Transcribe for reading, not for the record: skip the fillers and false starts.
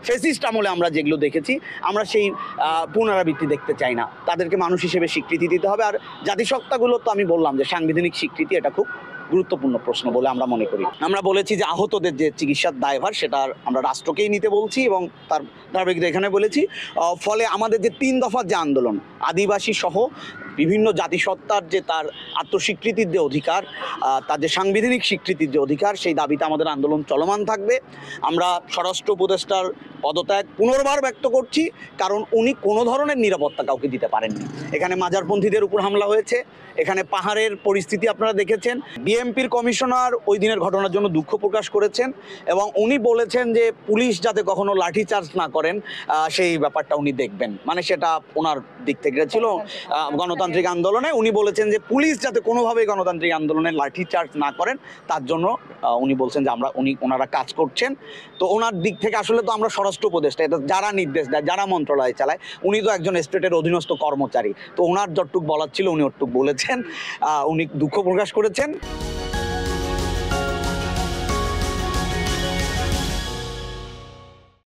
Fascist আমলে আমরা যেগুলো দেখেছি আমরা সেই পুনরাবৃত্তি দেখতে চাই না। তাদেরকে মানুষ হিসেবে স্বীকৃতি দিতে হবে। আর জাতিসত্তাগুলো তো আমি বললাম যে সাংবিধানিক স্বীকৃতি এটা খুব গুরুত্বপূর্ণ প্রশ্ন বলে আমরা মনে করি। আমরা বলেছি যে আহতদের যে চিকিৎসার দায়ভার সেটা আমরা রাষ্ট্রকেই নিতে বলছি এবং তার ধারাবাহিকতা এখানে বলেছি। ফলে আমাদের যে 3 দফার যে আন্দোলন, আদিবাসী সহ বিভিন্ন জাতিসত্তার যে তার আত্মস্বীকৃতির যে অধিকার, তার যে সাংবিধানিক স্বীকৃতির যে অধিকার, সেই দাবিতে আমাদের আন্দোলন চলমান থাকবে। আমরা স্বরাষ্ট্র উপদেষ্টার পদত্যাগ পুনর্বার ব্যক্ত করছি, কারণ উনি কোনো ধরনের নিরাপত্তা কাউকে দিতে পারেননি। এখানে মাজারপন্থীদের উপর হামলা হয়েছে, এখানে পাহাড়ের পরিস্থিতি আপনারা দেখেছেন। বিএমপির কমিশনার ওই দিনের ঘটনার জন্য দুঃখ প্রকাশ করেছেন এবং উনি বলেছেন যে পুলিশ যাতে কখনো লাঠিচার্জ না করেন সেই ব্যাপারটা উনি দেখবেন। মানে সেটা ওনার দিক থেকে ছিল গণতান্ত্রিক আন্দোলনে। উনি বলেছেন যে পুলিশ যাতে কোনোভাবেই গণতান্ত্রিক আন্দোলনে লাঠিচার্জ না করেন তার জন্য উনি বলছেন যে ওনারা কাজ করছেন। তো ওনার দিক থেকে আসলে তো আমরা স্বরাষ্ট্র উপদেষ্টা, এটা যারা নির্দেশ দেয়, যারা মন্ত্রণালয় চালায়, উনি তো একজন স্টেটের অধীনস্থ কর্মচারী। তো ওনার যতটুকু বলার ছিল উনি ওটুকু বলেছেন, উনি দুঃখ প্রকাশ করেছেন।